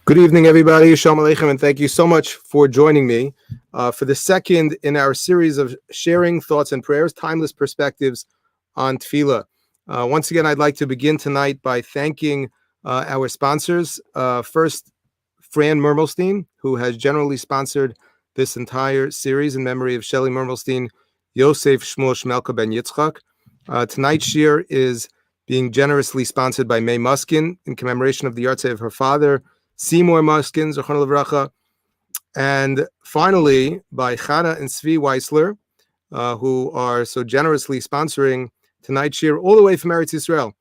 Good evening, everybody. Shalom Aleichem, and thank you so much for joining me for the second in our series of sharing thoughts and prayers, timeless perspectives on Tefillah. Once again, I'd like to begin tonight by thanking our sponsors. First, Fran Mermelstein, who has generally sponsored this entire series in memory of Shelley Mermelstein, Yosef Shmuel Shmelka Ben Yitzchak. Tonight's shir is being generously sponsored by May Muskin in commemoration of the yahrzeit of her father, Seymour Muskin, Zechron Livracha, and finally by Chana and Svi Weisler, who are so generously sponsoring tonight's shir all the way from Eretz Yisrael.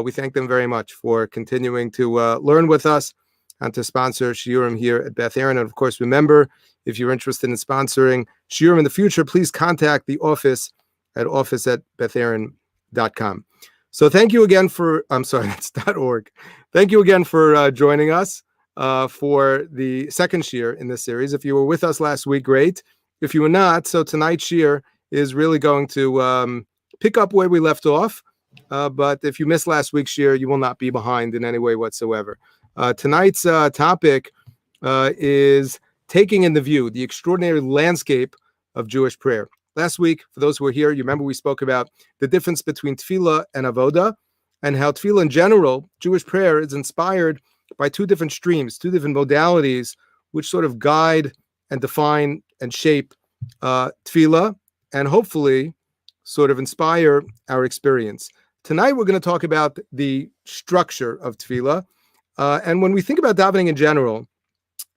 We thank them very much for continuing to learn with us and to sponsor shiurim here at Beth Aaron. And of course, remember, if you're interested in sponsoring shiurim in the future, please contact the office at office@bethaaron.com. So thank you again for, that's .org. Thank you again for joining us for the second shir in this series. If you were with us last week, great. If you were not, so tonight's shir is really going to pick up where we left off. But if you missed last week's shir, you will not be behind in any way whatsoever. Tonight's topic is taking in the view, the extraordinary landscape of Jewish prayer. Last week, for those who were here, you remember we spoke about the difference between tefillah and avoda, and how tefillah in general, Jewish prayer, is inspired by two different streams, two different modalities, which sort of guide and define and shape tefillah, and hopefully sort of inspire our experience. Tonight, we're going to talk about the structure of tefillah. And when we think about davening in general,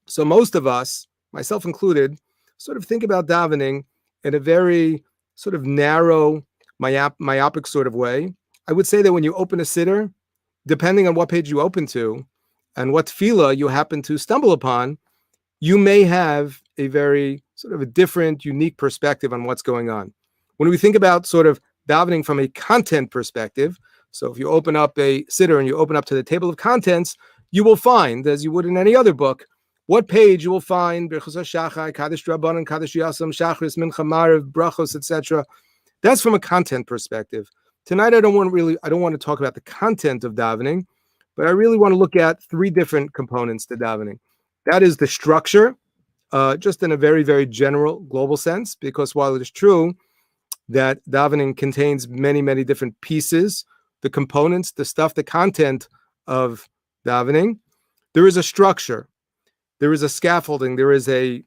so most of us, myself included, sort of think about davening in a very sort of narrow, myopic sort of way. I would say that when you open a siddur, depending on what page you open to and what tefillah you happen to stumble upon, you may have a very sort of a different, unique perspective on what's going on. When we think about sort of davening from a content perspective, so if you open up a siddur and you open up to the table of contents, you will find, as you would in any other book, what page you will find Birchos HaShachar, Kaddish Rabbanan, Kaddish Yasam, Shachris, Mincha Maariv, Brachos, etc. That's from a content perspective. Tonight, I don't want to talk about the content of davening, but I really want to look at three different components to davening. That is the structure, just in a very, very general, global sense, because while it is true that davening contains many, many different pieces, the components, the stuff, the content of davening, there is a structure. There is a scaffolding, there is a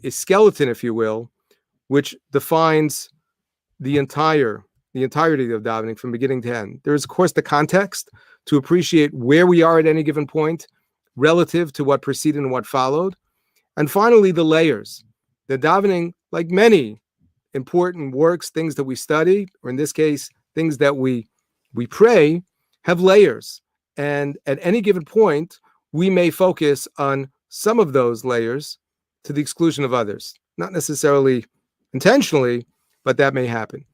skeleton, if you will, which defines the entirety of davening from beginning to end. There is, of course, the context to appreciate where we are at any given point relative to what preceded and what followed. And finally, the layers. The davening, like many important works, things that we study, or in this case, things that we pray, have layers. And at any given point, we may focus on some of those layers to the exclusion of others. Not necessarily intentionally, but that may happen.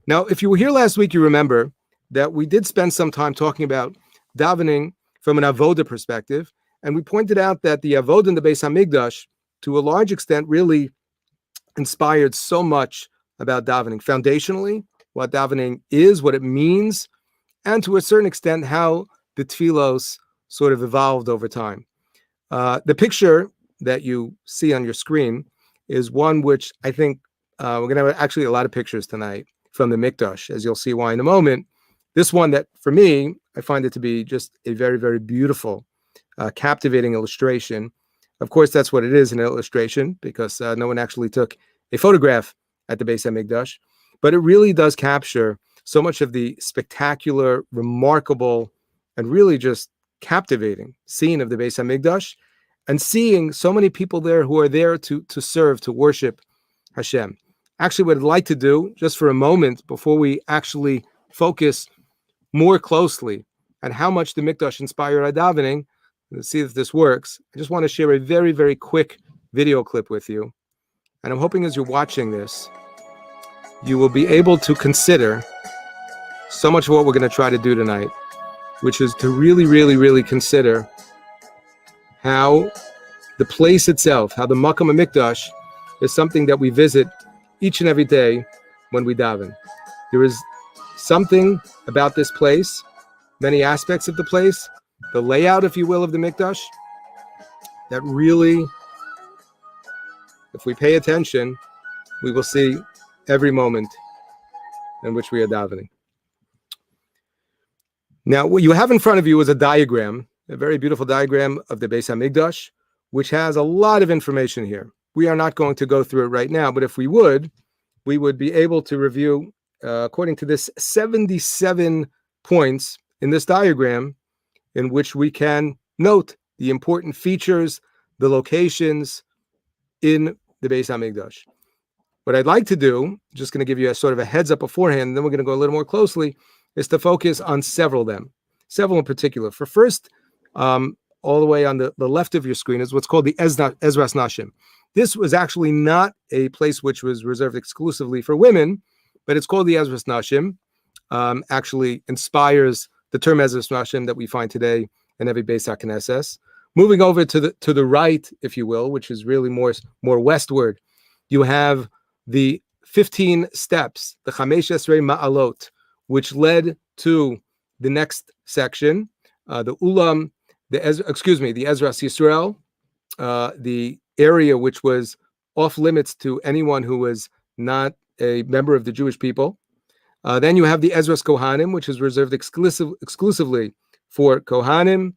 Now, if you were here last week, you remember that we did spend some time talking about davening from an avoda perspective, and we pointed out that the avoda in the Beis Hamikdash, to a large extent, really inspired so much about davening. Foundationally, what davening is, what it means, and to a certain extent, how the tefillos sort of evolved over time. The picture that you see on your screen is one which I think we're going to have actually a lot of pictures tonight from the Mikdash, as you'll see why in a moment. This one that, for me, I find it to be just a very, very beautiful, captivating illustration. Of course, that's what it is, an illustration, because no one actually took a photograph at the Beis Hamikdash. But it really does capture so much of the spectacular, remarkable, and really just captivating scene of the Beis Hamikdash, and seeing so many people there who are there to serve, to worship Hashem. Actually, what I'd like to do, just for a moment, before we actually focus more closely on how much the Mikdash inspired our davening, let's see if this works. I just want to share a very, very quick video clip with you. And I'm hoping as you're watching this, you will be able to consider so much of what we're going to try to do tonight, which is to really, really, really consider how the place itself, how the Makam HaMikdash is something that we visit each and every day when we daven. There is something about this place, many aspects of the place, the layout, if you will, of the Mikdash, that really, if we pay attention, we will see every moment in which we are davening. Now, what you have in front of you is a diagram, a very beautiful diagram of the Beis Hamikdash, which has a lot of information here. We are not going to go through it right now, but if we would be able to review, according to this, 77 points in this diagram in which we can note the important features, the locations in the Beis Hamikdash. What I'd like to do, just going to give you a sort of a heads up beforehand, and then we're going to go a little more closely, is to focus on several in particular. For first, all the way on the left of your screen is what's called the Ezras Nashim. This was actually not a place which was reserved exclusively for women, but it's called the Ezras Nashim. Actually inspires the term Ezras Nashim that we find today in every Beis HaKnesses. Moving over to the right, if you will, which is really more westward, you have the 15 steps, the Chamesh Esrei Ma'alot, which led to the next section, the Ulam, the Ezras Yisrael, the area which was off limits to anyone who was not a member of the Jewish people. Then you have the Ezras Kohanim, which is reserved exclusively for Kohanim.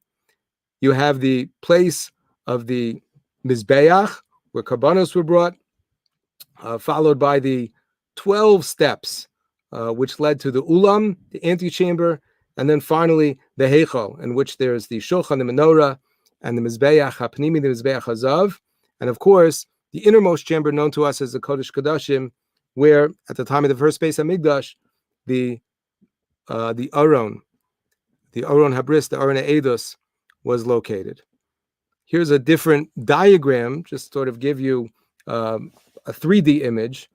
You have the place of the Mizbeach, where Karbanos were brought, followed by the 12 steps, which led to the Ulam, the antechamber, and then finally the Heichal, in which there's the Shulchan, the Menorah, and the Mizbeach HaPnimi, the Mizbeach HaZav, and of course, the innermost chamber known to us as the Kodesh Kodashim, where at the time of the first Beis Hamikdash, the Aron Habris, the Aron Eidos, was located. Here's a different diagram, just sort of give you a 3D image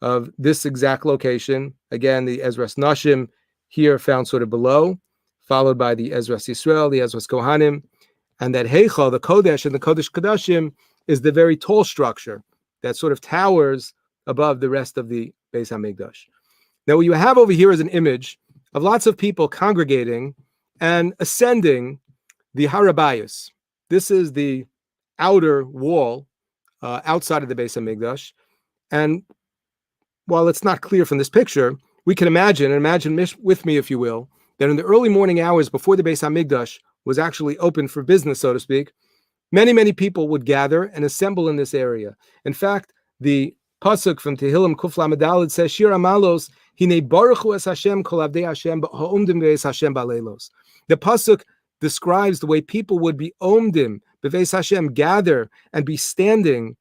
of this exact location. Again, the Ezras Nashim here found sort of below, followed by the Ezras Yisrael, the Ezras Kohanim, and that Heichal, the Kodesh and the Kodesh Kodashim, is the very tall structure that sort of towers above the rest of the Beis Hamikdash. Now, what you have over here is an image of lots of people congregating and ascending the Har HaBayis. This is the outer wall outside of the Beis Hamikdash. And while it's not clear from this picture, we can imagine with me, if you will, that in the early morning hours before the Beis Hamikdash was actually open for business, so to speak, many, many people would gather and assemble in this area. In fact, the pasuk from Tehillim Kuf Lamed Daled says, Shir Amalos, Hine Baruchu es Hashem kol avdei Hashem ha'omdim beis Hashem ba'leilos. The pasuk describes the way people would be omdim, beveis Hashem, gather and be standing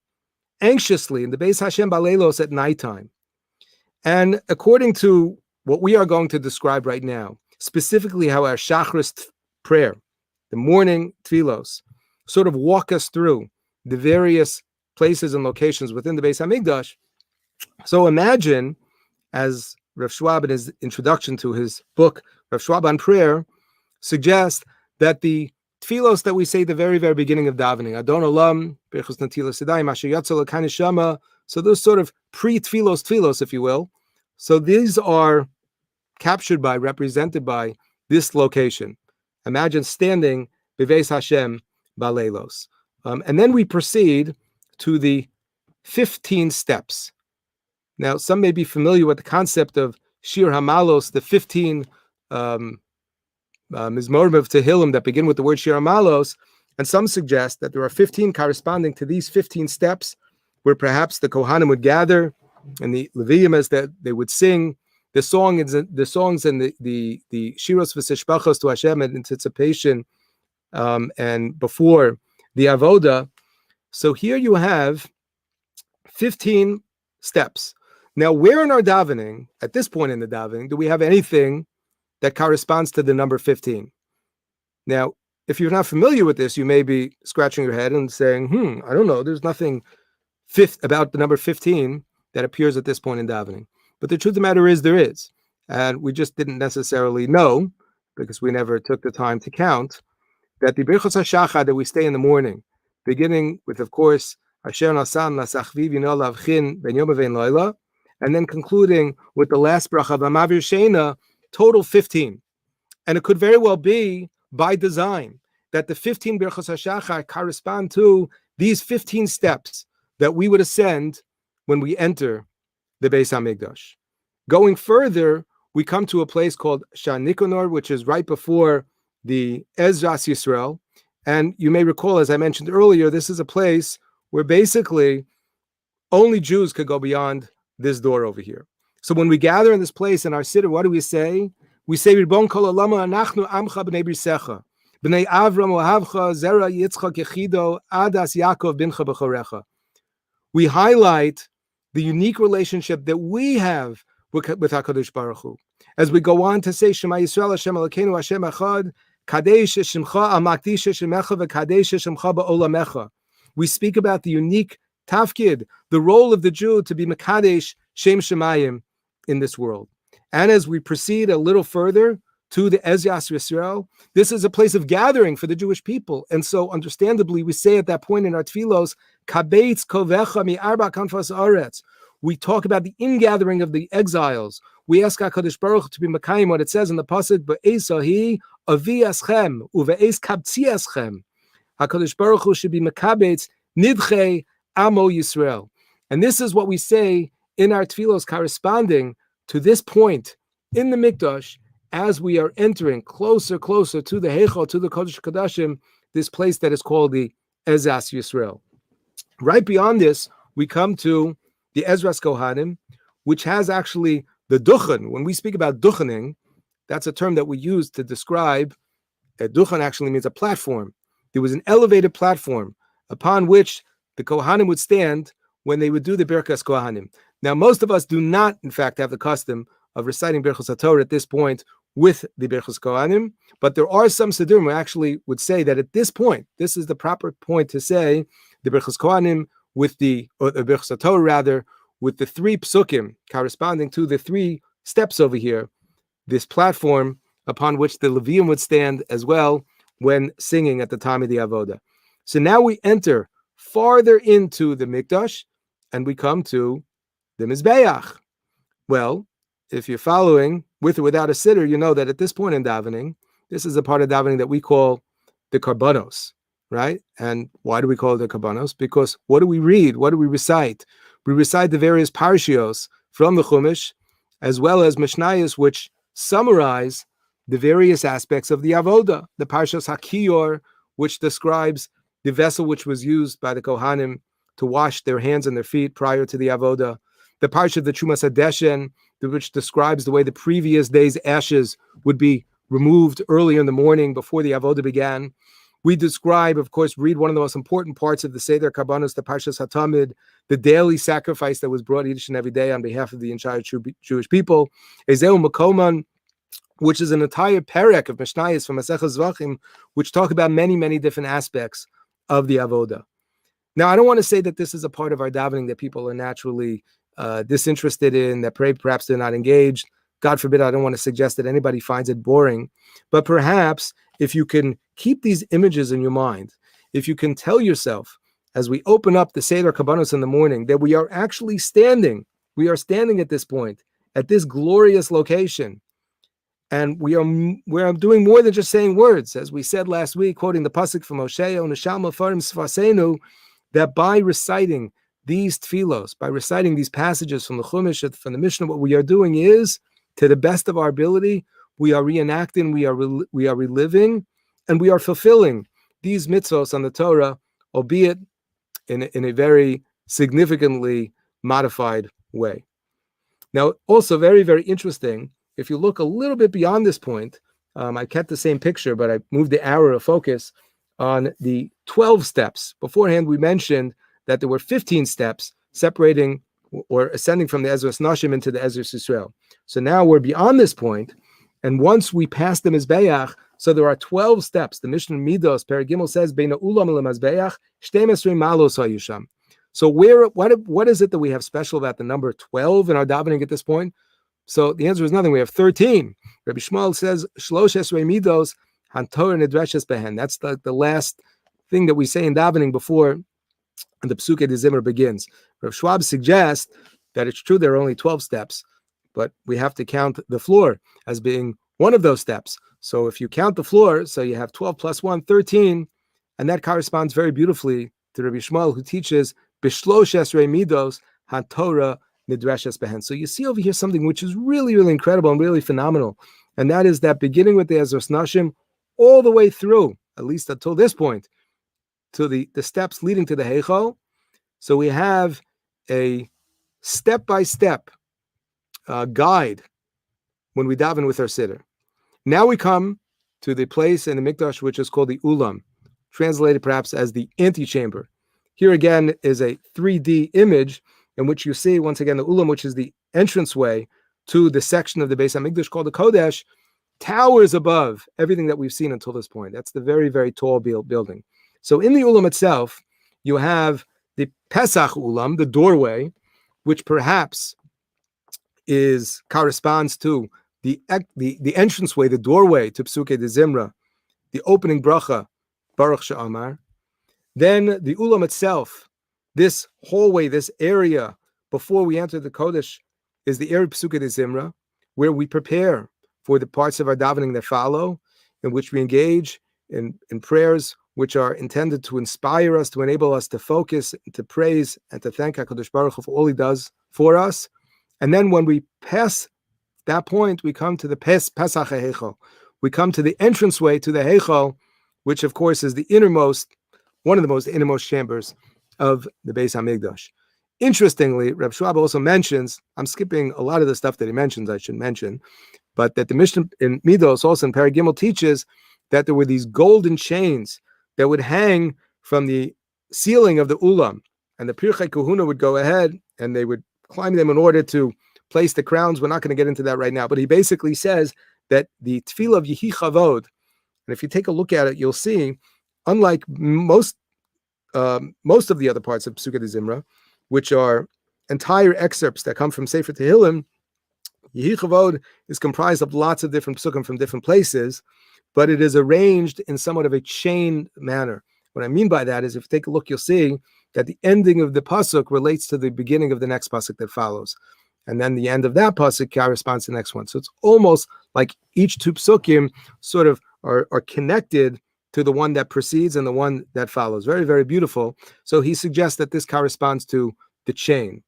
anxiously in the Beis Hashem ba'leilos at nighttime. And according to what we are going to describe right now, specifically how our Shachris prayer, the morning tfilos, sort of walk us through the various places and locations within the Beis Hamikdash. So imagine, as Rav Schwab in his introduction to his book, Rav Schwab on Prayer, suggests that the tfilos that we say at the very, very beginning of davening, Adon Olam, Berchus Natilas Yadayim, Asher Yatzel L'Kani Shama, so those sort of pre-tfilos, if you will. So these are represented by this location. Imagine standing Beveis Hashem Baleilos. And then we proceed to the 15 steps. Now, some may be familiar with the concept of Shir Hamalos, the 15 Mizmorim of Tehillim that begin with the word Shir Hamalos, and some suggest that there are 15 corresponding to these 15 steps, where perhaps the Kohanim would gather, and the Leviim as that they would sing the songs and the Shiros V'Sishbachos to Hashem in anticipation and before the Avoda. So here you have 15 steps. Now, where in our davening, at this point in the davening, do we have anything that corresponds to the number 15? Now, if you're not familiar with this, you may be scratching your head and saying, I don't know, there's nothing about the number 15 that appears at this point in davening. But the truth of the matter is there is. And we just didn't necessarily know, because we never took the time to count, that the Birchos HaShachar that we say in the morning, beginning with, of course, Asher Nasan Lasachviv Yino Lavchin Ben Yom Vein Loila, and then concluding with the last bracha, V'Mavir Sheina, total 15. And it could very well be by design. that the 15 Birchos HaShachar correspond to these 15 steps that we would ascend when we enter the Beis HaMikdash. Going further, we come to a place called Shah Nikanor, which is right before the Ezras Yisrael. And you may recall, as I mentioned earlier, this is a place where basically only Jews could go beyond this door over here. So when we gather in this place in our siddur, what do we say? We say, Ribon kol olama anachnu amcha b'nei brisecha, b'nei Avram ohavcha, zera Yitzchak yechido, adas Yaakov bincha b'chorecha. We highlight the unique relationship that we have with HaKadosh Baruch Hu. As we go on to say, Shema Yisrael Hashem Elokeinu Hashem Echad, Kadesh Shemcha Amakdish Shemecha v'Kadesh Shemcha ba'olamecha. We speak about the unique tafkid, the role of the Jew to be Mekadesh Shem Shemayim in this world. And as we proceed a little further to the Ezras Yisrael, this is a place of gathering for the Jewish people. And so understandably, we say at that point in our tefillos, Kabeitz kovecha mi arba kanfas aretz. We talk about the ingathering of the exiles. We ask HaKadosh Baruch Hu to be Mekayim what it says in the pasuk, Be'ez ahi avi aschem uve'ez kabtzi aschem. HaKadosh Baruch Hu should be Mekabetz nidchei amo Yisrael. And this is what we say in our tefillos corresponding to this point in the Mikdash as we are entering closer to the Heichal, to the Kodesh Kodashim, this place that is called the Ezras Yisrael. Right beyond this, we come to the Ezras Kohanim, which has actually the duchen. When we speak about duchening, that's a term that we use to describe, a duchen actually means a platform. There was an elevated platform upon which the Kohanim would stand when they would do the Birkas Kohanim. Now, most of us do not, in fact, have the custom of reciting Birchos HaTorah at this point with the Birchos Kohanim, but there are some Siddurim who actually would say that at this point, this is the proper point to say the Birchos Kohanim with the Birchos HaTorah rather, with the three psukim corresponding to the three steps over here, this platform upon which the Levium would stand as well when singing at the time of the Avodah. So now we enter farther into the Mikdash and we come to the Mizbeach. Well, if you're following with or without a siddur, you know that at this point in davening, this is a part of davening that we call the Karbanos, right? And why do we call it the Karbanos? Because what do we read? What do we recite? We recite the various parshios from the Chumash, as well as Mishnayos, which summarize the various aspects of the Avodah. The Parshas HaKiyor, which describes the vessel which was used by the Kohanim to wash their hands and their feet prior to the Avodah. The Parsha of the Trumas HaDeshen, which describes the way the previous day's ashes would be removed early in the morning before the Avodah began. We describe, of course, read one of the most important parts of the Seder Karbanos, the Parshas HaTamid, the daily sacrifice that was brought each and every day on behalf of the entire Jewish people. Ezeu Makoman, which is an entire perek of Mishnayos from Maseches Zvachim, which talk about many, many different aspects of the Avodah. Now, I don't want to say that this is a part of our davening that people are naturally disinterested in, that perhaps they're not engaged. God forbid, I don't want to suggest that anybody finds it boring. But perhaps if you can keep these images in your mind, if you can tell yourself, as we open up the Seder Karbanos in the morning, that we are actually standing at this point, at this glorious location. And we are doing more than just saying words. As we said last week, quoting the pasuk from Hosea, Neshama Farim Sfasenu, that by reciting these tefillos, by reciting these passages from the Chumash, from the Mishnah, what we are doing is, to the best of our ability, we are reenacting, we are reliving, and we are fulfilling these mitzvos on the Torah, albeit in a very significantly modified way. Now, also very, very interesting, if you look a little bit beyond this point, I kept the same picture, but I moved the arrow of focus on the 12 steps. Beforehand, we mentioned that there were 15 steps separating or ascending from the Ezras Nashim into the Ezras Yisrael. So now we're beyond this point, and once we pass the Mizbeach, so there are 12 steps. The Mishnah Midos, Perek Gimel says, Beina Ulam leMizbeach, 12 malos hayusham. So what is it that we have special about the number 12 in our davening at this point? So the answer is nothing. We have 13. Rabbi Shmuel says, Shlosh Esrei Midos, Hantor Nidreshes Behen. That's the last thing that we say in davening before the Psuke de Zimmer begins. Rav Schwab suggests that it's true there are only 12 steps, but we have to count the floor as being one of those steps. So if you count the floor, so you have 12 plus 1, 13, and that corresponds very beautifully to Rabbi Shmuel, who teaches Bishlosh Esrei Midos HaTorah Nidreshes Behen. So you see over here something which is really, really incredible and really phenomenal, and that is that beginning with the Ezras Nashim all the way through, at least until this point, to the steps leading to the Heichal. So we have a step-by-step guide when we daven with our siddur. Now we come to the place in the Mikdash which is called the Ulam, translated perhaps as the antechamber. Here again is a 3D image in which you see, once again, the Ulam, which is the entranceway to the section of the Beis HaMikdash called the Kodesh, towers above everything that we've seen until this point. That's the very, very tall building. So in the Ulam itself, you have the Pesach Ulam, the doorway, which perhaps corresponds to the entranceway, the doorway to Psukei de Zimra, the opening bracha, Baruch She'amar. Then the Ulam itself, this hallway, this area before we enter the Kodesh, is the area Psukei de Zimra, where we prepare for the parts of our davening that follow, in which we engage in prayers which are intended to inspire us, to enable us to focus, to praise, and to thank HaKadosh Baruch Hu for all He does for us. And then when we pass that point, we come to the Pesach HaHeichal. We come to the entranceway to the Heichal, which of course is the innermost, one of the most innermost chambers of the Beis HaMikdash. Interestingly, Reb Schwab also mentions, I'm skipping a lot of the stuff that he mentions, I should mention, but that the Mishnah in Midos, also in Perek Gimel, teaches that there were these golden chains that would hang from the ceiling of the Ulam, and the Pirchei Kahuna would go ahead and they would climb them in order to place the crowns. We're not going to get into that right now, but he basically says that the Tefillah of Yehi Chavod, and if you take a look at it, you'll see, unlike most of the other parts of Psukei de Zimra, which are entire excerpts that come from Sefer Tehillim, Yehi Chavod is comprised of lots of different psukim from different places, but it is arranged in somewhat of a chain manner. What I mean by that is, if you take a look, you'll see that the ending of the pasuk relates to the beginning of the next pasuk that follows, and then the end of that pasuk corresponds to the next one. So it's almost like each two psukim sort of are connected to the one that precedes and the one that follows. Very, very beautiful. So he suggests that this corresponds to the chain.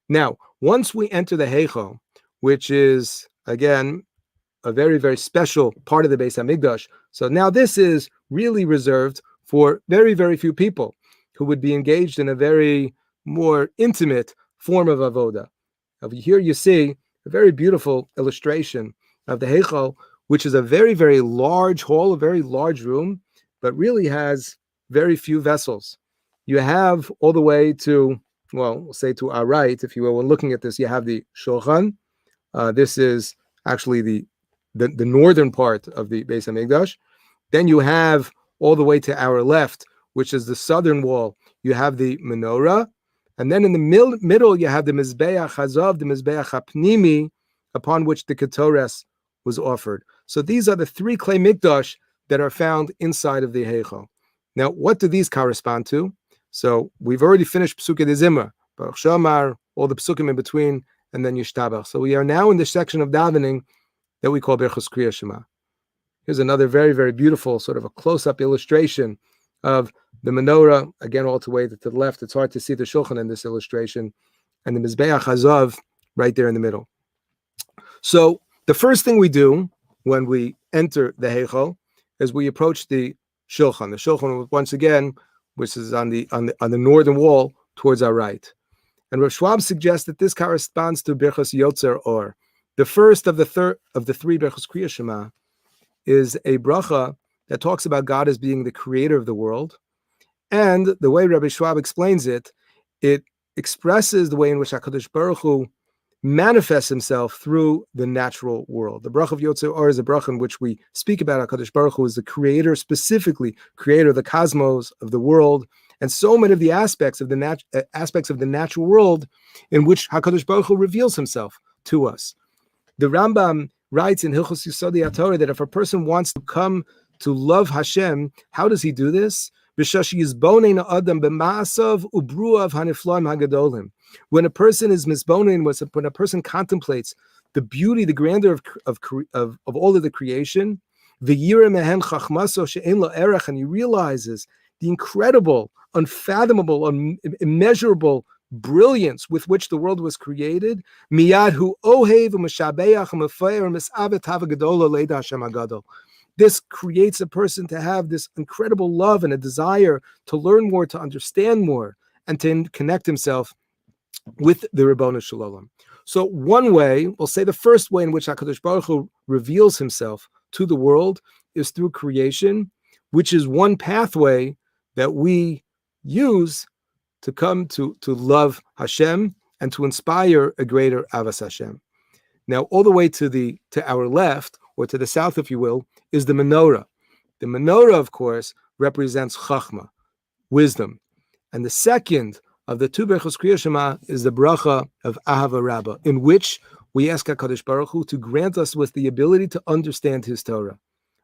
Now, once we enter the Heichal, which is, again, a very, very special part of the Beis HaMikdash. So now this is really reserved for very, very few people who would be engaged in a very more intimate form of avoda. Over here you see a very beautiful illustration of the Heichal, which is a very, very large hall, a very large room, but really has very few vessels. You have all the way to, well, we'll say to our right, if you will, when looking at this, you have the Shulchan. This is actually the northern part of the Beis HaMikdash. Then you have all the way to our left, which is the southern wall, you have the menorah. And then in the middle, you have the Mizbeach Hazav, the Mizbeach HaPnimi, upon which the Ketores was offered. So these are the three Klei Mikdash that are found inside of the Heichal. Now, what do these correspond to? So we've already finished Psukei de Zimra, Baruch She'amar, all the psukim in between, and then Yishtabach. So we are now in the section of davening that we call Berchos Kriya Shema. Here's another very, very beautiful sort of a close-up illustration of the menorah, again, all the way to the left. It's hard to see the Shulchan in this illustration, and the Mizbeach Hazav right there in the middle. So the first thing we do when we enter the Heichal is we approach the Shulchan. The Shulchan, once again, which is on the northern wall towards our right. And Rav Schwab suggests that this corresponds to Birchos Yotzer Or. The first of the three Berchos Kriya Shema is a bracha that talks about God as being the creator of the world. And the way Rabbi Schwab explains it, it expresses the way in which HaKadosh Baruch Hu manifests himself through the natural world. The bracha of Yotzer Or is a bracha in which we speak about HaKadosh Baruch Hu as the creator, specifically creator of the cosmos, of the world, and so many of the aspects of the natural world in which HaKadosh Baruch Hu reveals himself to us. The Rambam writes in Hilchos Yisodei HaTorah that if a person wants to come to love Hashem, how does he do this? When a person is misbonin, when a person contemplates the beauty, the grandeur of all of the creation. V'yireh mehen chachmaso she'en lo erech, and he realizes the incredible, unfathomable, immeasurable brilliance with which the world was created. Miyad hu ohev u'mishabeach u'mefayer u'misavet hava gedola leida Hashem hagadol. This creates a person to have this incredible love and a desire to learn more, to understand more, and to connect himself with the Ribono Shel Olam. So one way, we'll say the first way in which HaKadosh Baruch Hu reveals himself to the world is through creation, which is one pathway that we use to come to love Hashem and to inspire a greater Avas Hashem. Now, all the way to our left, or to the south, if you will, is the menorah. The menorah, of course, represents Chachma, wisdom. And the second of the two Berachos Kriya Shema is the bracha of Ahava Rabbah, in which we ask HaKadosh Baruch Hu to grant us with the ability to understand His Torah.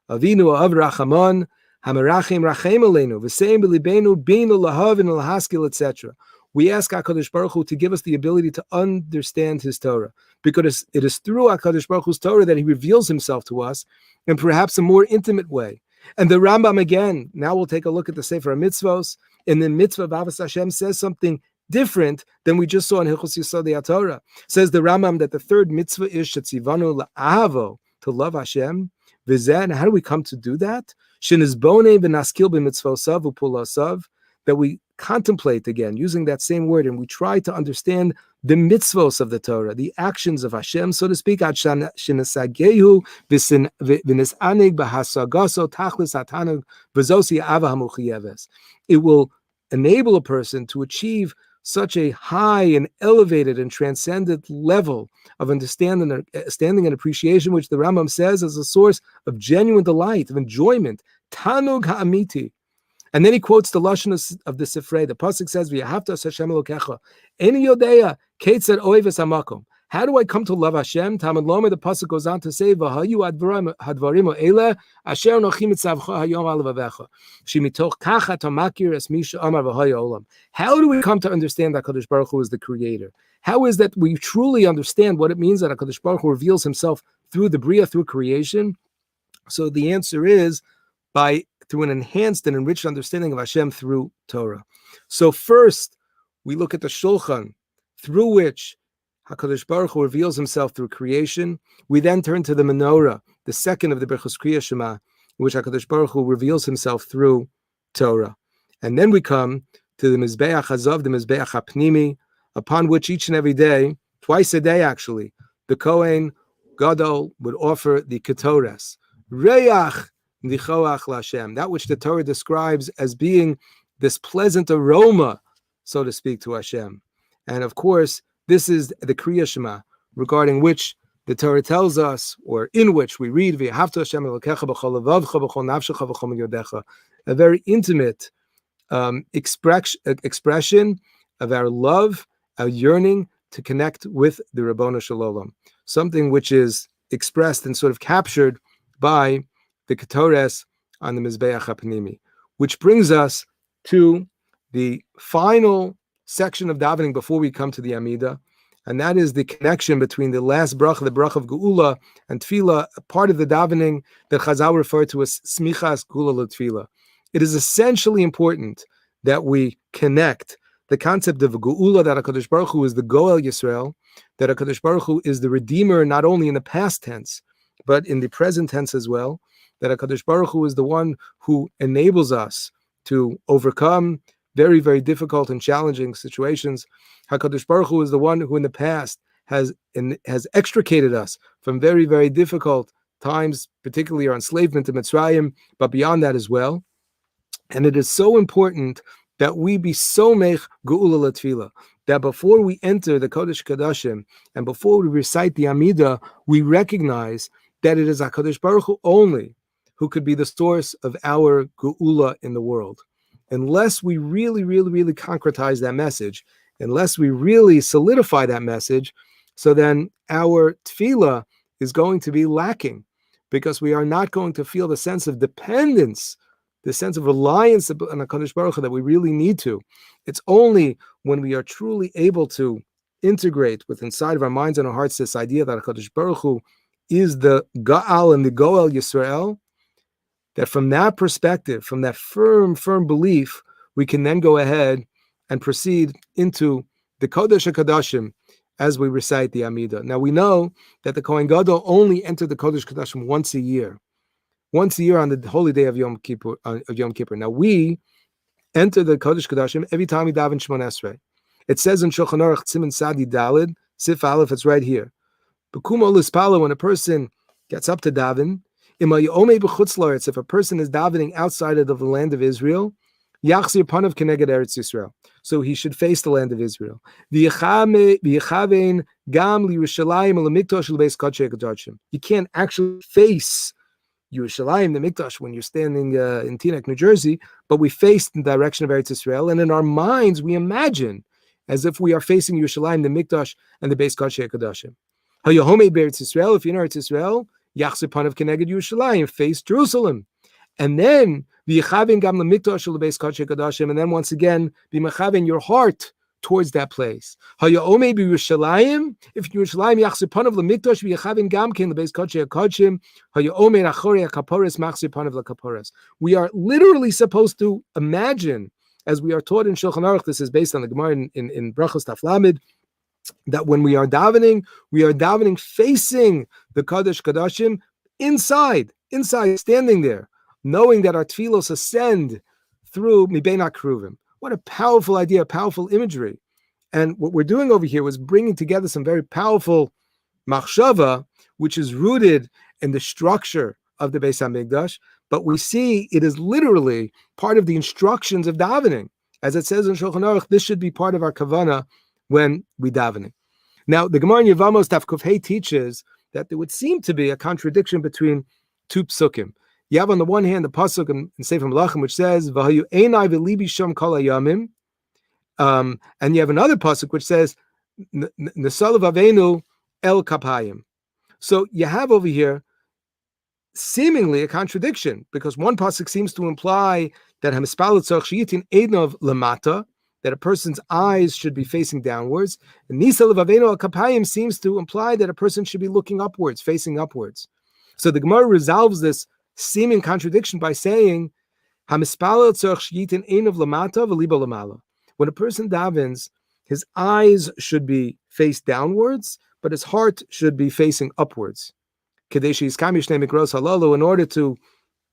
Avinu Av Rachamon, Hamerachim Rachem Aleinu, V'seim B'libeinu Binu Lahav and Lahaskil, etc. We ask HaKadosh Baruch Hu to give us the ability to understand His Torah, because it is through HaKadosh Baruch Hu's Torah that He reveals Himself to us in perhaps a more intimate way. And the Rambam again, now we'll take a look at the Sefer HaMitzvos, and the mitzvah of Avos Hashem says something different than we just saw in Hilchos Yesodei HaTorah. Says the Rambam that the third mitzvah is Shetzivanu La'avo, to love Hashem. V'zeh, and how do we come to do that? Shenizbonei v'naskil b'mitzvosav u'pulasav, that we contemplate again, using that same word, and we try to understand the mitzvos of the Torah, the actions of Hashem, so to speak. Ad shenesagehu v'nisanig b'hasagaso tachlis hatanug v'zosi ava hamuchiyeves. It will enable a person to achieve such a high and elevated and transcendent level of understanding and appreciation, which the Rambam says is a source of genuine delight, of enjoyment. Tanug ha'amiti. And then he quotes the lashon of the Sifrei. The pasuk says, "V'yahavta Hashem Elokecha, eni yodeya keitzad oives hamakom." How do I come to love Hashem? Talmud Lomer, the pasuk goes on to say, "V'hayu hadvarim ele asher nochim mitzavcha hayom al levavecha shemitoch kacha tamakir es misha amar v'hayu olam." How do we come to understand that HaKadosh Baruch Hu is the Creator? How is that we truly understand what it means that HaKadosh Baruch Hu reveals Himself through the Bria, through creation? So the answer is through an enhanced and enriched understanding of Hashem through Torah. So first, we look at the Shulchan, through which HaKadosh Baruch Hu reveals Himself through creation. We then turn to the Menorah, the second of the Berachos Kriya Shema, in which HaKadosh Baruch Hu reveals Himself through Torah. And then we come to the Mizbeach Hazav, the Mizbeach HaPnimi, upon which each and every day, twice a day actually, the Kohen Gadol would offer the Ketores, Reach Nichoach Lashem, that which the Torah describes as being this pleasant aroma, so to speak, to Hashem. And of course, this is the Kriya Shema, regarding which the Torah tells us, or in which we read, V'yahavta Hashem Elokecha b'chol levavcha b'chol nafshecha b'chol yodecha, a very intimate expression of our love, our yearning to connect with the Ribono Shel Olam, something which is expressed and sort of captured by the Ketores on the Mizbeach HaPnimi, which brings us to the final section of davening before we come to the Amidah, and that is the connection between the last bracha, the bracha of Geula, and Tefillah, a part of the davening that Chazal referred to as Smichas Geula L'Tefillah. It is essentially important that we connect the concept of Geula, that HaKadosh Baruch Hu is the Goel Yisrael, that HaKadosh Baruch Hu is the Redeemer, not only in the past tense, but in the present tense as well, that HaKadosh Baruch Hu is the one who enables us to overcome very, very difficult and challenging situations. HaKadosh Baruch Hu is the one who in the past has extricated us from very, very difficult times, particularly our enslavement to Mitzrayim, but beyond that as well. And it is so important that we be so mech geula l'tefillah, that before we enter the Kodesh Kodashim and before we recite the Amidah, we recognize that it is HaKadosh Baruch Hu only who could be the source of our geula in the world. Unless we really, really, really concretize that message, unless we really solidify that message, so then our tefillah is going to be lacking, because we are not going to feel the sense of dependence, the sense of reliance on HaKadosh Baruch Hu that we really need to. It's only when we are truly able to integrate with inside of our minds and our hearts this idea that HaKadosh Baruch Hu is the Ga'al and the Goel Yisrael, that from that perspective, from that firm belief, we can then go ahead and proceed into the Kodesh HaKadoshim as we recite the Amidah. Now we know that the Kohen Gadol only entered the Kodesh HaKadoshim once a year on the holy day of Yom Kippur. Now we enter the Kodesh HaKadoshim every time we daven Shemon Esrei. It says in Shulchan Aruch Siman Sadi Dalid, Sif Aleph, it's right here. B'kumo l'spala, when a person gets up to daven, if a person is davening outside of the land of Israel, Yachzir Panav Keneged Eretz Yisrael, so he should face the land of Israel. You can't actually face Yerushalayim, the Mikdash, when you're standing in Teaneck, New Jersey, but we face in the direction of Eretz Yisrael, and in our minds we imagine as if we are facing Yerushalayim, the Mikdash, and the Beis Kodshei HaKadoshim. Hayahome Beretz Yisrael, if you're in Eretz Yisrael, Yachzir Panav Keneged Yerushalayim, face Jerusalem. And then, and then once again, be mechaven your heart towards that place. If Yerushalayim, Yachzir Panav LeMikdash, v'yechaven gamkin LeBeis Kodshei HaKodshim, Hayomer Achorei HaKaporos, Machzir Panav LeKaporos. We are literally supposed to imagine, as we are taught in Shulchan Aruch, this is based on the Gemara in Brachos Taf Lamed, that when we are davening facing the Kodesh Kodashim, inside, standing there, knowing that our tefillos ascend through Mibein HaKruvim. What a powerful idea, powerful imagery. And what we're doing over here was bringing together some very powerful machshava, which is rooted in the structure of the Beis HaMikdash, but we see it is literally part of the instructions of davening. As it says in Shulchan Aruch, this should be part of our kavanah when we davening. Now, the Gemara in Yevamos Daf Kuf Hey teaches that there would seem to be a contradiction between two psukim. You have on the one hand the pasuk in Sefer Melachim which says "V'hayu einai v'libi sham kol hayamim," and you have another pasuk which says "Nesalav avenu el kapayim." So you have over here seemingly a contradiction, because one pasuk seems to imply that hamispalat tzarich sheyitin einav lamata, that a person's eyes should be facing downwards, and Nisalav avenu el kapayim seems to imply that a person should be looking upwards, facing upwards. So the Gemara resolves this seeming contradiction by saying, when a person davens, his eyes should be faced downwards, but his heart should be facing upwards, in order to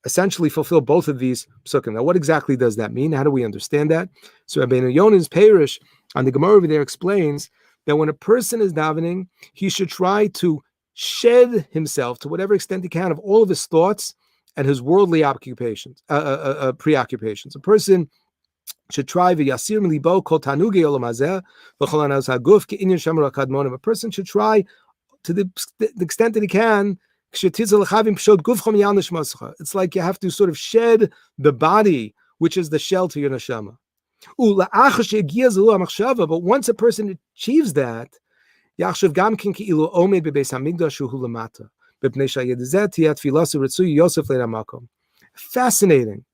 essentially fulfill both of these psukim. Now, what exactly does that mean? How do we understand that? So Rabbeinu Yonah's Parish on the Gemara over there explains that when a person is davening, he should try to shed himself to whatever extent he can of all of his thoughts and his worldly occupations, preoccupations. A person should try a person should try to the extent that he can. It's like you have to sort of shed the body, which is the shell to your neshama. But once a person achieves that, fascinating.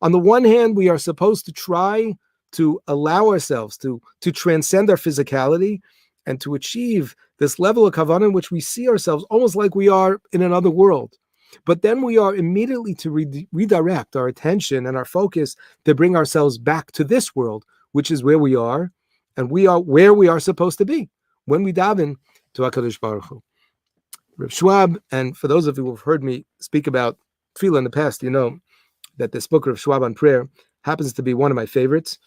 On the one hand, we are supposed to try to allow ourselves to transcend our physicality and to achieve this level of kavanah in which we see ourselves almost like we are in another world. But then we are immediately to redirect our attention and our focus to bring ourselves back to this world, which is where we are, and we are where we are supposed to be when we daven to HaKadosh Baruch Hu. Rav Schwab, and for those of you who have heard me speak about tefillah in the past, you know that this book of Schwab on prayer happens to be one of my favorites.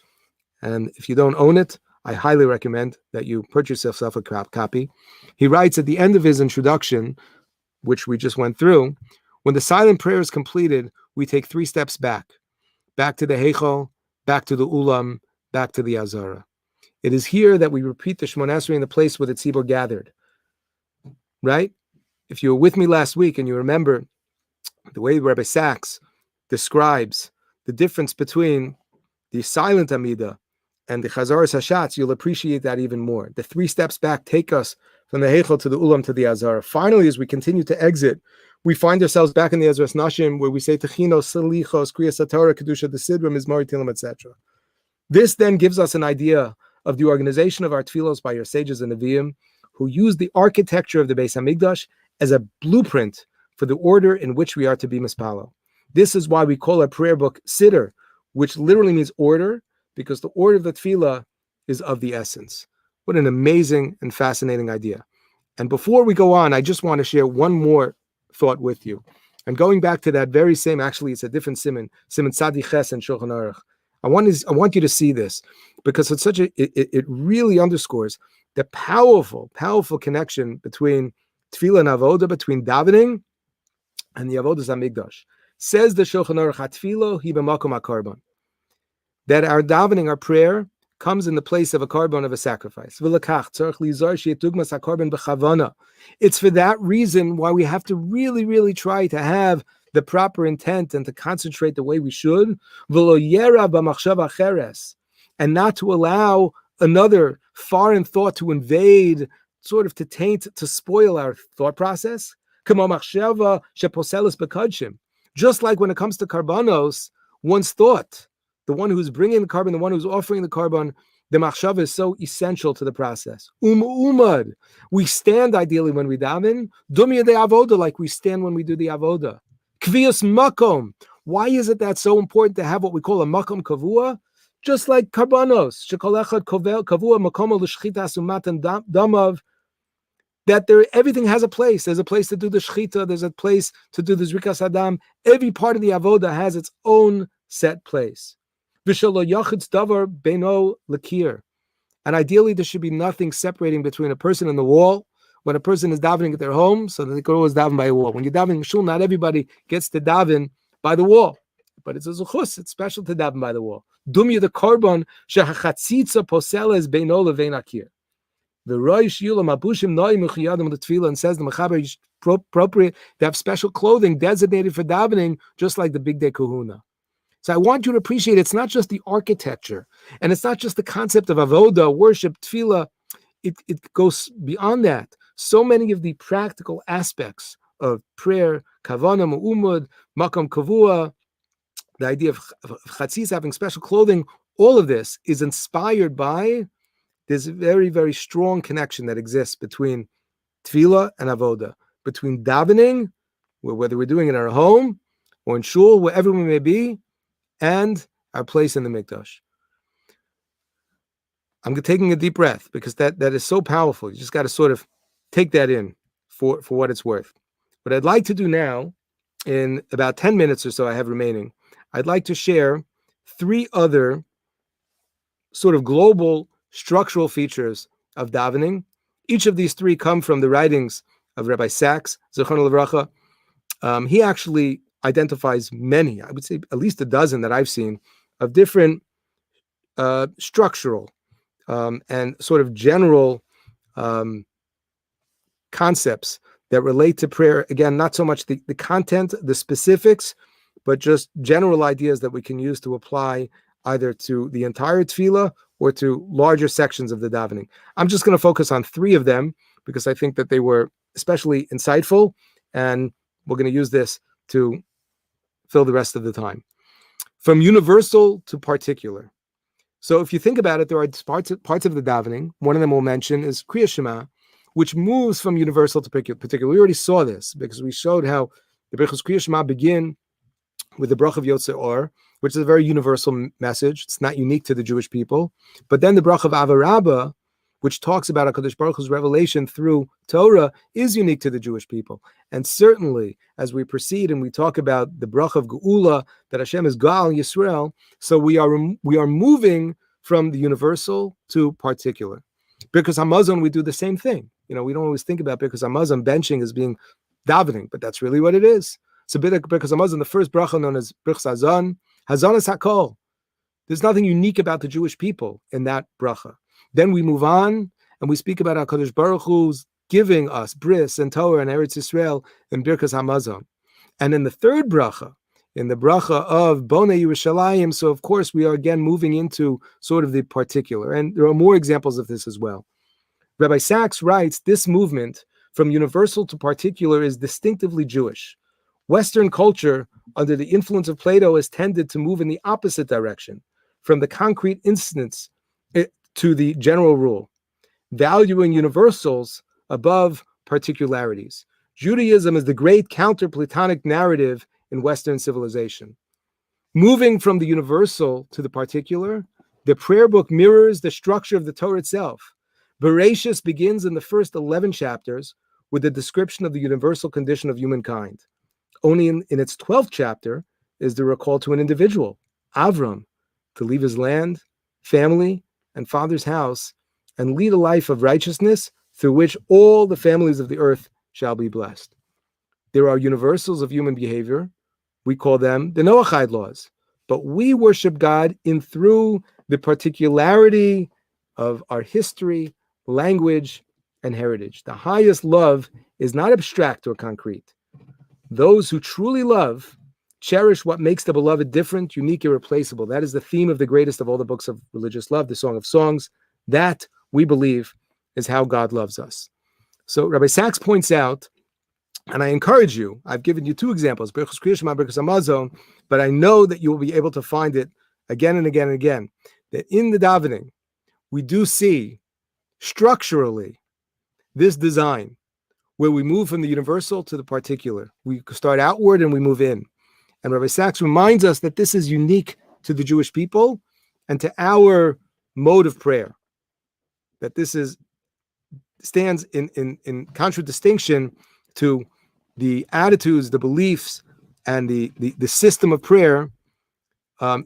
And if you don't own it, I highly recommend that you purchase yourself a copy. He writes at the end of his introduction, which we just went through, when the silent prayer is completed, we take 3 steps back to the Heichal, back to the Ulam, back to the Azara. It is here that we repeat the Shemona Esrei in the place where the Tzibur gathered. Right? If you were with me last week and you remember the way Rabbi Sachs describes the difference between the silent Amidah and the Chazaras Hashatz, you'll appreciate that even more. The 3 steps back take us from the Heichal to the Ulam to the Azara. Finally, as we continue to exit, we find ourselves back in the Ezras Nashim, where we say Techinos, Salichos, Kriyas HaTorah, Kedusha, the Sidra, Mizmor, Tilim, etc. This then gives us an idea of the organization of our tefillos by your sages and Nevi'im, who used the architecture of the Beis Hamikdash as a blueprint for the order in which we are to be mispalo. This is why we call our prayer book Siddur, which literally means order, because the order of the tefillah is of the essence. What an amazing and fascinating idea. And before we go on, I just want to share one more thought with you. And going back to that very same, actually, it's a different Siman Tzadi Ches and Shulchan Aruch. I want you to see this, because it's it really underscores the powerful connection between tefillah and avoda, between davening and the avodas hamikdash. Says the Shulchan Aruch, "Hatfilo hi b'makom hakarban," that our davening, our prayer, comes in the place of a carbon, of a sacrifice. It's for that reason why we have to really, really try to have the proper intent and to concentrate the way we should, and not to allow another foreign thought to invade, sort of to taint, to spoil our thought process. Just like when it comes to karbanos, one's thought, the one who's bringing the carbon, the one who's offering the carbon, the machshava is so essential to the process. Umad, we stand ideally when we daven. Dumya de avoda, like we stand when we do the avoda. Kviyas makom. Why is it that so important to have what we call a makom kavua? Just like karbanos, shekol echad kavua makom l'shchitas umatan damav. That everything has a place. There's a place to do the shchita. There's a place to do the zrikas adam. Every part of the avoda has its own set place. And ideally, there should be nothing separating between a person and the wall. When a person is davening at their home, so that they could always daven by a wall. When you're davening in shul, not everybody gets to daven by the wall, but it's a zuchus. It's special to daven by the wall. Dumya the korban shehachatzitza poseles beino levein akir. The Rosh Yulam Abushim Noim Mechiyadim the Tefillah, and says the Mechaber is appropriate to have special clothing designated for davening, just like the Big Day Kahuna. So I want you to appreciate it's not just the architecture, and it's not just the concept of avoda, worship, tefillah. It goes beyond that. So many of the practical aspects of prayer, kavana, mu'umud, makam kavua, the idea of chatzis, having special clothing, all of this is inspired by this very, very strong connection that exists between tefillah and avoda, between davening, whether we're doing it in our home or in shul, wherever we may be, and our place in the mikdash. I'm taking a deep breath because that is so powerful. You just got to sort of take that in for what it's worth. What I'd like to do now, in about 10 minutes or so I have remaining, I'd like to share 3 other sort of global structural features of davening. Each of these 3 come from the writings of Rabbi Sachs, Zichrono Livracha. He actually identifies many, I would say at least a dozen that I've seen, of different structural and sort of general concepts that relate to prayer. Again, not so much the content, the specifics, but just general ideas that we can use to apply either to the entire tefillah or to larger sections of the davening. I'm just going to focus on 3 of them because I think that they were especially insightful, and we're going to use this to fill the rest of the time. From universal to particular. So if you think about it, there are parts of the davening. One of them we'll mention is Kriya Shema, which moves from universal to particular. We already saw this because we showed how the Brachos Kriya Shema begin with the Brach of Yotzei Or, which is a very universal message. It's not unique to the Jewish people. But then the Brach of Ava Rabbah, which talks about HaKadosh Baruch Hu's revelation through Torah, is unique to the Jewish people. And certainly, as we proceed and we talk about the Brach of Geula, that Hashem is Gal Yisrael, so we are moving from the universal to particular. Because Hamazon, we do the same thing. We don't always think about because Hamazon benching as being davening, but that's really what it is. So because Hamazon, the first bracha known as Brich Hazan, Hazan is Hakol. There's nothing unique about the Jewish people in that bracha. Then we move on and we speak about HaKadosh Baruch Hu's giving us bris and Torah and Eretz Yisrael in Birkas Hamazon. And in the third bracha, in the bracha of Bonei Yerushalayim, so of course we are again moving into sort of the particular. And there are more examples of this as well. Rabbi Sachs writes, this movement from universal to particular is distinctively Jewish. Western culture, under the influence of Plato, has tended to move in the opposite direction, from the concrete instance to the general rule, valuing universals above particularities. Judaism is the great counter-Platonic narrative in Western civilization. Moving from the universal to the particular, the prayer book mirrors the structure of the Torah itself. Bereshis begins in the first 11 chapters with a description of the universal condition of humankind. Only in its 12th chapter is there a call to an individual, Avram, to leave his land, family, and father's house and lead a life of righteousness through which all the families of the earth shall be blessed. There are universals of human behavior. We call them the Noahide laws, but we worship God in through the particularity of our history, language, and heritage. The highest love is not abstract or concrete. Those who truly love cherish what makes the beloved different, unique, irreplaceable. That is the theme of the greatest of all the books of religious love, the Song of Songs. That, we believe, is how God loves us. So Rabbi Sachs points out, and I encourage you, I've given you two examples, Birchos Kriya Shema, Birchos Hamazon, but I know that you will be able to find it again and again and again, that in the davening, we do see structurally this design where we move from the universal to the particular. We start outward and we move in. And Rabbi Sachs reminds us that this is unique to the Jewish people and to our mode of prayer, that this stands in contradistinction to the attitudes, the beliefs, and the system of prayer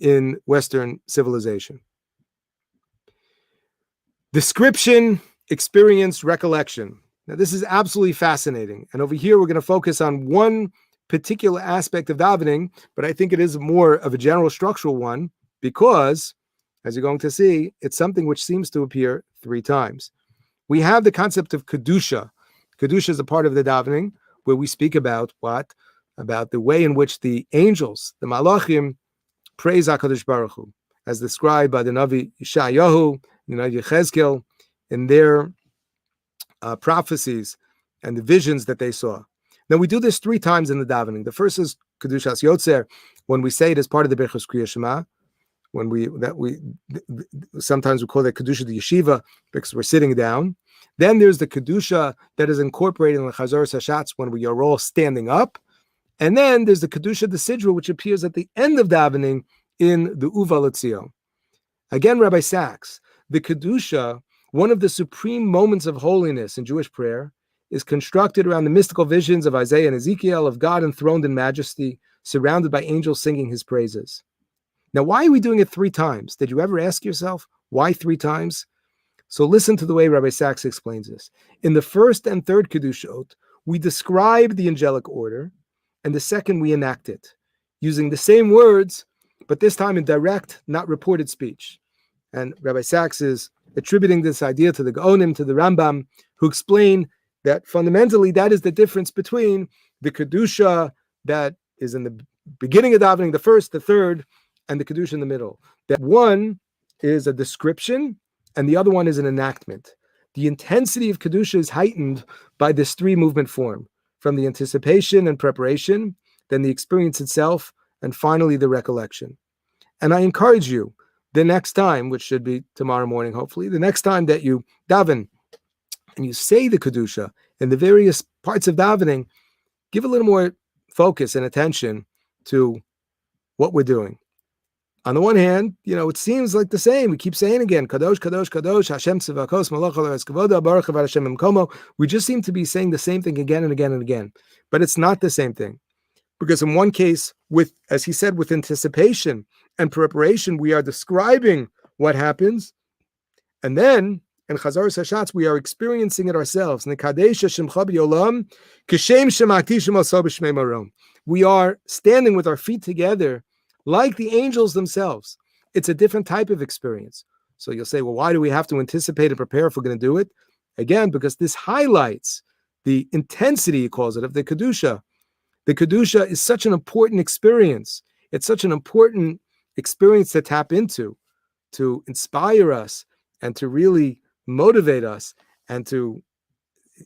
in Western civilization. Description, experience, recollection. Now, this is absolutely fascinating. And over here, we're going to focus on one particular aspect of davening, but I think it is more of a general structural one because, as you're going to see, it's something which seems to appear 3 times. We have the concept of Kedusha. Kedusha is a part of the davening where we speak about what? About the way in which the angels, the Malachim, praise HaKadosh Baruch Hu, as described by the Navi Yeshayahu, the Navi Yechezkel, in their prophecies and the visions that they saw. Now we do this 3 times in the davening. The first is Kedushas Yotzer, when we say it as part of the Birchos Kriya Shema, sometimes we call that Kedusha the Yeshiva because we're sitting down. Then there's the Kedusha that is incorporated in the Chazor Hashatz when we are all standing up. And then there's the Kedusha the Sidra, which appears at the end of davening in the Uva L'Tzion. Again, Rabbi Sachs, the Kedusha, one of the supreme moments of holiness in Jewish prayer, is constructed around the mystical visions of Isaiah and Ezekiel of God enthroned in majesty, surrounded by angels singing his praises. Now, why are we doing it 3 times? Did you ever ask yourself, why 3 times? So listen to the way Rabbi Sachs explains this. In the first and third Kedushot, we describe the angelic order, and the second we enact it, using the same words, but this time in direct, not reported speech. And Rabbi Sachs is attributing this idea to the Gaonim, to the Rambam, who explain that fundamentally that is the difference between the Kedusha that is in the beginning of davening, the first, the third, and the Kedusha in the middle. That one is a description and the other one is an enactment. The intensity of Kedusha is heightened by this 3-movement form, from the anticipation and preparation, then the experience itself, and finally the recollection. And I encourage you, the next time, which should be tomorrow morning, hopefully, the next time that you daven and you say the Kedusha in the various parts of davening, give a little more focus and attention to what we're doing. On the one hand, it seems like the same. We keep saying again, Kadosh, Kadosh, Kadosh, Hashem Tzivakos, Malach Ha'aretz Kavoda, Baruch Hashem Imkomo. We just seem to be saying the same thing again and again and again. But it's not the same thing. Because in one case, as he said, with anticipation and preparation, we are describing what happens. And then, in Chazar Hashatz, we are experiencing it ourselves. We are standing with our feet together like the angels themselves. It's a different type of experience. So you'll say, well, why do we have to anticipate and prepare if we're going to do it? Again, because this highlights the intensity, he calls it, of the Kedusha. The Kedusha is such an important experience. It's such an important experience to tap into, to inspire us, and to really motivate us, and to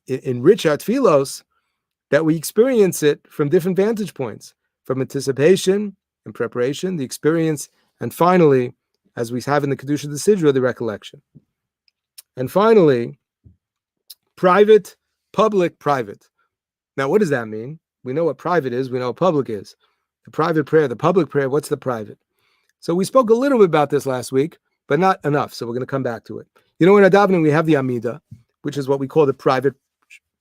enrich our tefillos, that we experience it from different vantage points, from anticipation and preparation, the experience, and finally, as we have in the Kedusha the Sidra, the recollection. And finally, private, public, private. Now, what does that mean? We know what private is. We know what public is. The private prayer, the public prayer, what's the private? So we spoke a little bit about this last week, but not enough. So we're going to come back to it. In our davening, we have the Amida, which is what we call the private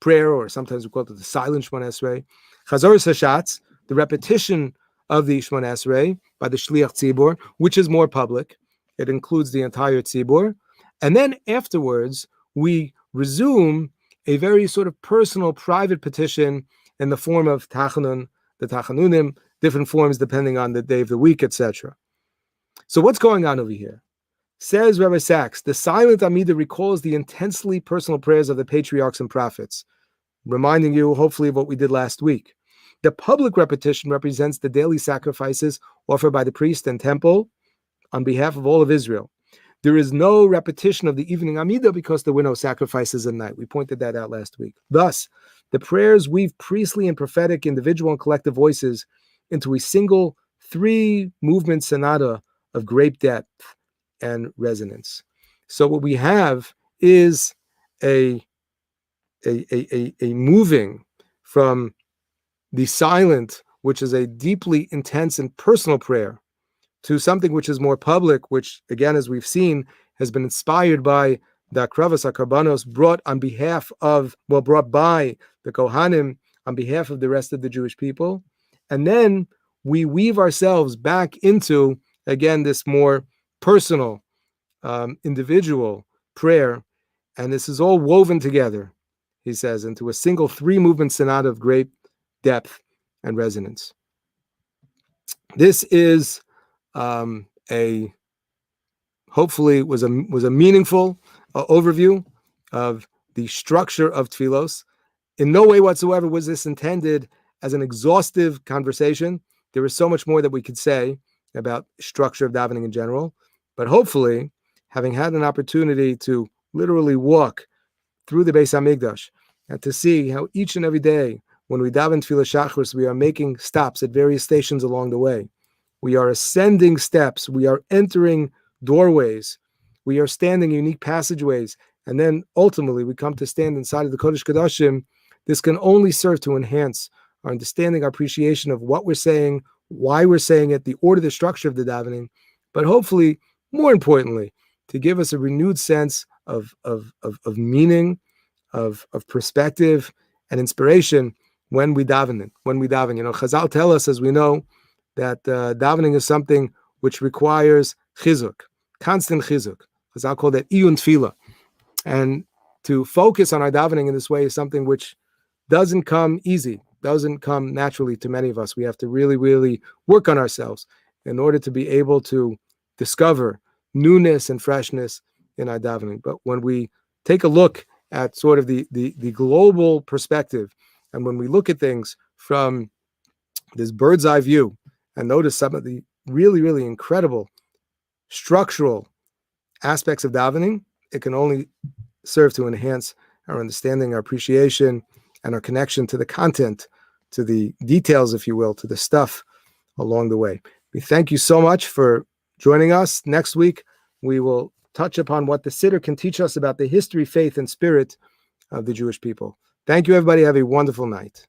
prayer, or sometimes we call it the silent Shemona Esrei. Chazoros Hashatz, the repetition of the Shemona Esrei by the Shliach Tzibor, which is more public. It includes the entire Tzibor. And then afterwards, we resume a very sort of personal, private petition in the form of Tachanun, the Tachanunim, different forms depending on the day of the week, etc. So what's going on over here? Says Rabbi Sachs, the silent Amida recalls the intensely personal prayers of the patriarchs and prophets, reminding you, hopefully, of what we did last week. The public repetition represents the daily sacrifices offered by the priest and temple on behalf of all of Israel. There is no repetition of the evening Amida because there were no sacrifices at night. We pointed that out last week. Thus, the prayers weave priestly and prophetic individual and collective voices into a single 3-movement sonata of great depth and resonance. So what we have is a moving from the silent, which is a deeply intense and personal prayer, to something which is more public, which, again, as we've seen, has been inspired by the Akravas HaKarbanos brought by the Kohanim on behalf of the rest of the Jewish people. And then we weave ourselves back into, again, this more personal, individual prayer. And this is all woven together, he says, into a single 3-movement sonata of great depth and resonance. This is hopefully was a meaningful overview of the structure of Tfilos. In no way whatsoever was this intended as an exhaustive conversation. There is so much more that we could say about structure of davening in general, but hopefully, having had an opportunity to literally walk through the Beis Hamikdash and to see how each and every day when we daven Tfilas Shachris, we are making stops at various stations along the way. We are ascending steps. We are entering doorways. We are standing unique passageways. And then ultimately we come to stand inside of the Kodesh Kodashim. This can only serve to enhance our understanding, our appreciation of what we're saying, why we're saying it, the order, the structure of the davening, but hopefully, more importantly, to give us a renewed sense of meaning, of perspective and inspiration when we daven. Chazal tell us, as we know, that davening is something which requires chizuk, constant chizuk. Chazal call that iyun tefillah. And to focus on our davening in this way is something which doesn't come easy, doesn't come naturally to many of us. We have to really, really work on ourselves in order to be able to discover newness and freshness in our davening. But when we take a look at sort of the global perspective, and when we look at things from this bird's eye view and notice some of the really, really incredible structural aspects of davening, it can only serve to enhance our understanding, our appreciation, and our connection to the content, to the details, if you will, to the stuff along the way. We thank you so much for joining us. Next week, we will touch upon what the Siddur can teach us about the history, faith, and spirit of the Jewish people. Thank you, everybody. Have a wonderful night.